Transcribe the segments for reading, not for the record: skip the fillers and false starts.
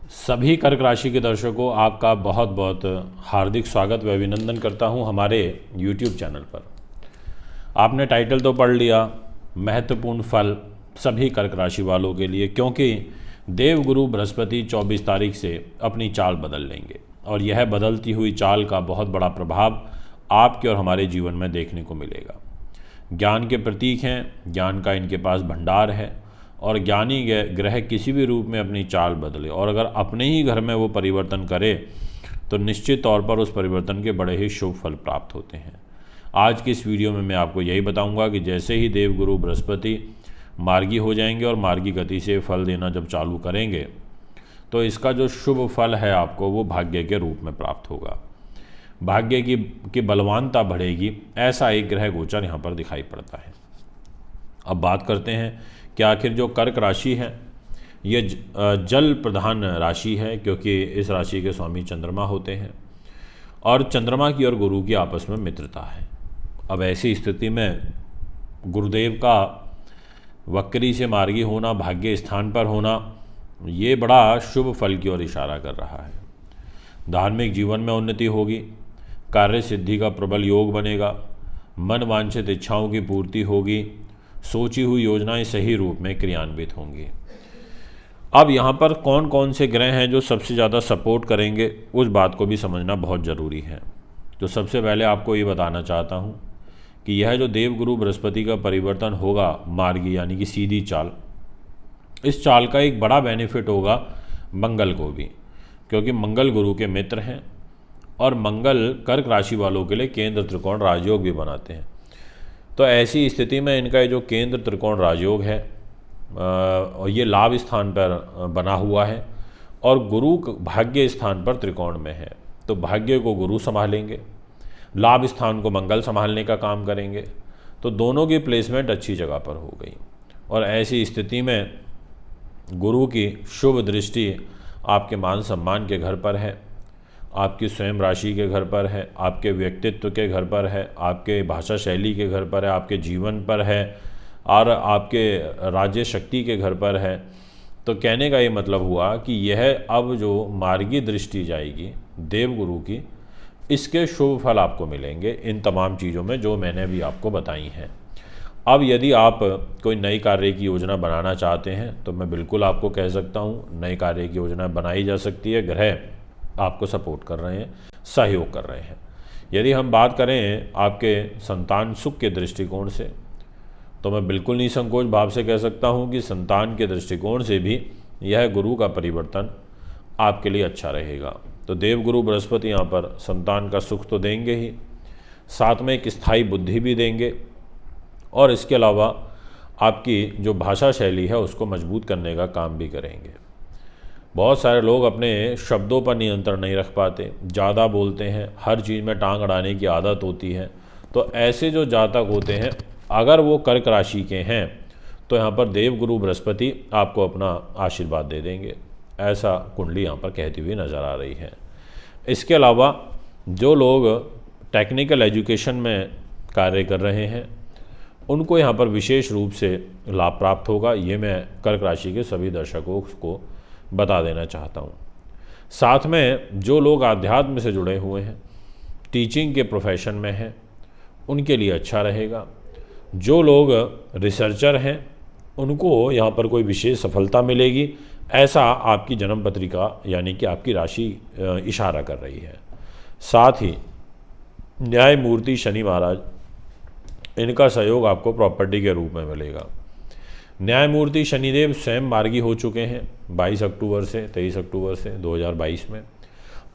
सभी कर्क राशि के दर्शकों, आपका बहुत बहुत हार्दिक स्वागत व अभिनंदन करता हूं हमारे YouTube चैनल पर। आपने टाइटल तो पढ़ लिया, महत्वपूर्ण फल सभी कर्क राशि वालों के लिए, क्योंकि देवगुरु बृहस्पति 24 तारीख से अपनी चाल बदल लेंगे और यह बदलती हुई चाल का बहुत बड़ा प्रभाव आपके और हमारे जीवन में देखने को मिलेगा। ज्ञान के प्रतीक हैं, ज्ञान का इनके पास भंडार है और ज्ञानी ग्रह किसी भी रूप में अपनी चाल बदले और अगर अपने ही घर में वो परिवर्तन करे तो निश्चित तौर पर उस परिवर्तन के बड़े ही शुभ फल प्राप्त होते हैं। आज की इस वीडियो में मैं आपको यही बताऊंगा कि जैसे ही देवगुरु बृहस्पति मार्गी हो जाएंगे और मार्गी गति से फल देना जब चालू करेंगे तो इसका जो शुभ फल है आपको वो भाग्य के रूप में प्राप्त होगा। भाग्य की बलवानता बढ़ेगी, ऐसा एक ग्रह गोचर यहाँ पर दिखाई पड़ता है। अब बात करते हैं कि आखिर जो कर्क राशि है ये जल प्रधान राशि है, क्योंकि इस राशि के स्वामी चंद्रमा होते हैं और चंद्रमा की और गुरु की आपस में मित्रता है। अब ऐसी स्थिति में गुरुदेव का वक्री से मार्गी होना, भाग्य स्थान पर होना, ये बड़ा शुभ फल की ओर इशारा कर रहा है। धार्मिक जीवन में उन्नति होगी, कार्य सिद्धि का प्रबल योग बनेगा, मन वांछित इच्छाओं की पूर्ति होगी, सोची हुई योजनाएं सही रूप में क्रियान्वित होंगी। अब यहाँ पर कौन कौन से ग्रह हैं जो सबसे ज़्यादा सपोर्ट करेंगे, उस बात को भी समझना बहुत ज़रूरी है। तो सबसे पहले आपको ये बताना चाहता हूँ कि यह जो देवगुरु बृहस्पति का परिवर्तन होगा मार्गी यानी कि सीधी चाल, इस चाल का एक बड़ा बेनिफिट होगा मंगल को भी, क्योंकि मंगल गुरु के मित्र हैं और मंगल कर्क राशि वालों के लिए केंद्र त्रिकोण राजयोग भी बनाते हैं। तो ऐसी स्थिति में इनका ये जो केंद्र त्रिकोण राजयोग है ये लाभ स्थान पर बना हुआ है और गुरु भाग्य स्थान पर त्रिकोण में है। तो भाग्य को गुरु संभालेंगे, लाभ स्थान को मंगल संभालने का काम करेंगे, तो दोनों की प्लेसमेंट अच्छी जगह पर हो गई। और ऐसी स्थिति में गुरु की शुभ दृष्टि आपके मान सम्मान के घर पर है, आपकी स्वयं राशि के घर पर है, आपके व्यक्तित्व के घर पर है, आपके भाषा शैली के घर पर है, आपके जीवन पर है और आपके राज्य शक्ति के घर पर है। तो कहने का ये मतलब हुआ कि यह अब जो मार्गी दृष्टि जाएगी देवगुरु की, इसके शुभ फल आपको मिलेंगे इन तमाम चीज़ों में जो मैंने भी आपको बताई हैं। अब यदि आप कोई नई कार्य की योजना बनाना चाहते हैं तो मैं बिल्कुल आपको कह सकता हूँ नई कार्य की योजना बनाई जा सकती है। ग्रह आपको सपोर्ट कर रहे हैं, सहयोग कर रहे हैं। यदि हम बात करें आपके संतान सुख के दृष्टिकोण से तो मैं बिल्कुल निसंकोच भाव से कह सकता हूं कि संतान के दृष्टिकोण से भी यह गुरु का परिवर्तन आपके लिए अच्छा रहेगा। तो देवगुरु बृहस्पति यहाँ पर संतान का सुख तो देंगे ही, साथ में एक स्थायी बुद्धि भी देंगे और इसके अलावा आपकी जो भाषा शैली है उसको मजबूत करने का काम भी करेंगे। बहुत सारे लोग अपने शब्दों पर नियंत्रण नहीं रख पाते, ज़्यादा बोलते हैं, हर चीज़ में टांग अड़ाने की आदत होती है। तो ऐसे जो जातक होते हैं, अगर वो कर्क राशि के हैं तो यहाँ पर देवगुरु बृहस्पति आपको अपना आशीर्वाद दे देंगे, ऐसा कुंडली यहाँ पर कहती हुई नज़र आ रही है। इसके अलावा जो लोग टेक्निकल एजुकेशन में कार्य कर रहे हैं उनको यहाँ पर विशेष रूप से लाभ प्राप्त होगा, ये मैं कर्क राशि के सभी दर्शकों को बता देना चाहता हूँ। साथ में जो लोग आध्यात्म से जुड़े हुए हैं, टीचिंग के प्रोफेशन में हैं, उनके लिए अच्छा रहेगा। जो लोग रिसर्चर हैं उनको यहाँ पर कोई विशेष सफलता मिलेगी, ऐसा आपकी जन्म पत्रिका यानी कि आपकी राशि इशारा कर रही है। साथ ही न्यायमूर्ति शनि महाराज, इनका सहयोग आपको प्रॉपर्टी के रूप में मिलेगा। न्यायमूर्ति शनिदेव स्वयं मार्गी हो चुके हैं 22 अक्टूबर से 23 अक्टूबर से 2022 में।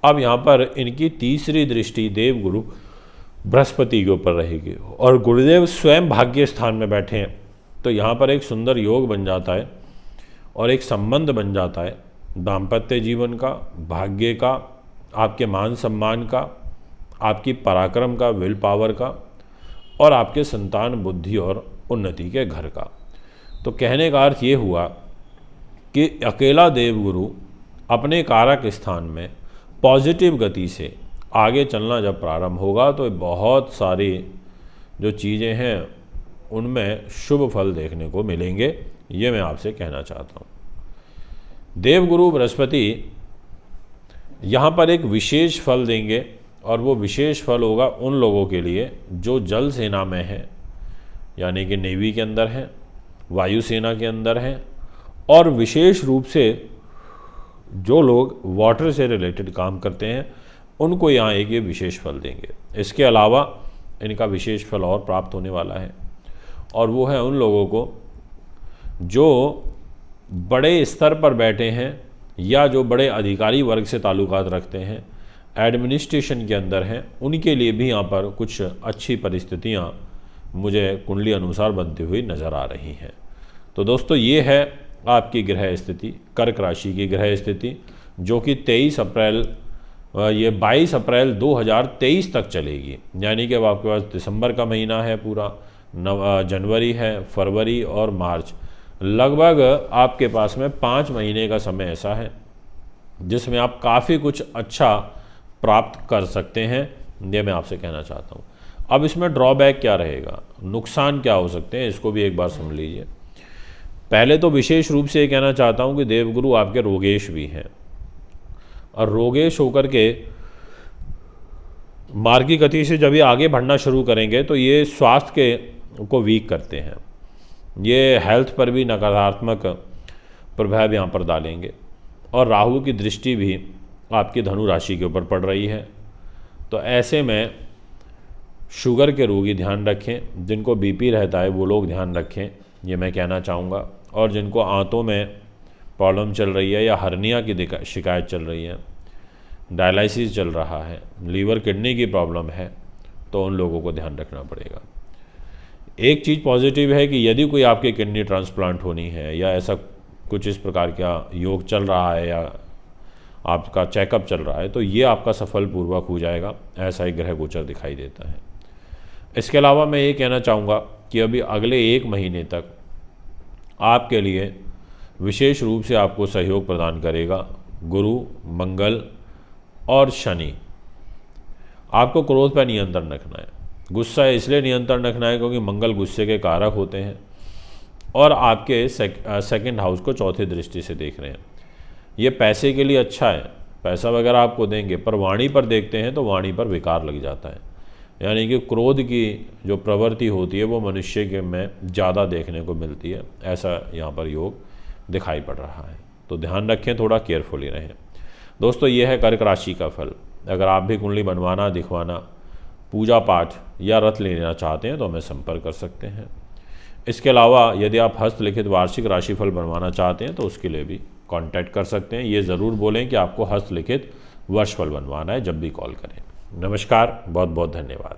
अब यहाँ पर इनकी तीसरी दृष्टि देवगुरु बृहस्पति के ऊपर रहेगी और गुरुदेव स्वयं भाग्य स्थान में बैठे हैं। तो यहाँ पर एक सुंदर योग बन जाता है और एक संबंध बन जाता है दाम्पत्य जीवन का, भाग्य का, आपके मान सम्मान का, आपकी पराक्रम का, विल पावर का और आपके संतान बुद्धि और उन्नति के घर का। तो कहने का अर्थ ये हुआ कि अकेला देवगुरु अपने कारक स्थान में पॉजिटिव गति से आगे चलना जब प्रारंभ होगा तो बहुत सारी जो चीज़ें हैं उनमें शुभ फल देखने को मिलेंगे, ये मैं आपसे कहना चाहता हूँ। देवगुरु बृहस्पति यहाँ पर एक विशेष फल देंगे और वो विशेष फल होगा उन लोगों के लिए जो जल सेना में है, यानी कि नेवी के अंदर हैं, वायुसेना के अंदर हैं, और विशेष रूप से जो लोग वाटर से रिलेटेड काम करते हैं उनको यहाँ एक ये विशेष फल देंगे। इसके अलावा इनका विशेष फल और प्राप्त होने वाला है, और वो है उन लोगों को जो बड़े स्तर पर बैठे हैं या जो बड़े अधिकारी वर्ग से ताल्लुकात रखते हैं, एडमिनिस्ट्रेशन के अंदर हैं, उनके लिए भी यहाँ पर कुछ अच्छी परिस्थितियाँ मुझे कुंडली अनुसार बनती हुई नज़र आ रही हैं। तो दोस्तों ये है आपकी ग्रह स्थिति, कर्क राशि की ग्रह स्थिति, जो कि 22 अप्रैल 2023 तक चलेगी। यानी कि अब आपके पास दिसंबर का महीना है पूरा, जनवरी है, फरवरी और मार्च, लगभग आपके पास में 5 महीने का समय ऐसा है जिसमें आप काफ़ी कुछ अच्छा प्राप्त कर सकते हैं। ये मैं आपसे कहना चाहता हूँ। अब इसमें ड्रॉबैक क्या रहेगा, नुकसान क्या हो सकते हैं, इसको भी एक बार सुन लीजिए। पहले तो विशेष रूप से ये कहना चाहता हूँ कि देवगुरु आपके रोगेश भी हैं, और रोगेश होकर के मार्गी गति से जब ये आगे बढ़ना शुरू करेंगे तो ये स्वास्थ्य के को वीक करते हैं, ये हेल्थ पर भी नकारात्मक प्रभाव यहाँ पर डालेंगे। और राहु की दृष्टि भी आपकी धनु राशि के ऊपर पड़ रही है। तो ऐसे में शुगर के रोगी ध्यान रखें, जिनको बीपी रहता है वो लोग ध्यान रखें, ये मैं कहना चाहूँगा। और जिनको आंतों में प्रॉब्लम चल रही है या हर्निया की शिकायत चल रही है, डायलिसिस चल रहा है, लीवर किडनी की प्रॉब्लम है, तो उन लोगों को ध्यान रखना पड़ेगा। एक चीज़ पॉजिटिव है कि यदि कोई आपकी किडनी ट्रांसप्लांट होनी है या ऐसा कुछ इस प्रकार का योग चल रहा है या आपका चेकअप चल रहा है, तो ये आपका सफलपूर्वक हो जाएगा, ऐसा एक ग्रह गोचर दिखाई देता है। इसके अलावा मैं ये कहना चाहूँगा कि अभी अगले 1 महीने तक आपके लिए विशेष रूप से आपको सहयोग प्रदान करेगा गुरु, मंगल और शनि। आपको क्रोध पर नियंत्रण रखना है, गुस्सा इसलिए नियंत्रण रखना है क्योंकि मंगल गुस्से के कारक होते हैं, और आपके सेकंड हाउस को चौथी दृष्टि से देख रहे हैं। ये पैसे के लिए अच्छा है, पैसा वगैरह आपको देंगे, पर वाणी पर देखते हैं तो वाणी पर विकार लग जाता है। यानी कि क्रोध की जो प्रवृत्ति होती है वो मनुष्य के में ज़्यादा देखने को मिलती है, ऐसा यहाँ पर योग दिखाई पड़ रहा है। तो ध्यान रखें, थोड़ा केयरफुली रहें। दोस्तों ये है कर्क राशि का फल। अगर आप भी कुंडली बनवाना, दिखवाना, पूजा पाठ या रथ लेना चाहते हैं तो हमें संपर्क कर सकते हैं। इसके अलावा यदि आप हस्तलिखित वार्षिक राशिफल बनवाना चाहते हैं तो उसके लिए भी कांटेक्ट कर सकते हैं। ये ज़रूर बोलें कि आपको हस्तलिखित वर्षफल बनवाना है जब भी कॉल करें। नमस्कार, बहुत बहुत धन्यवाद।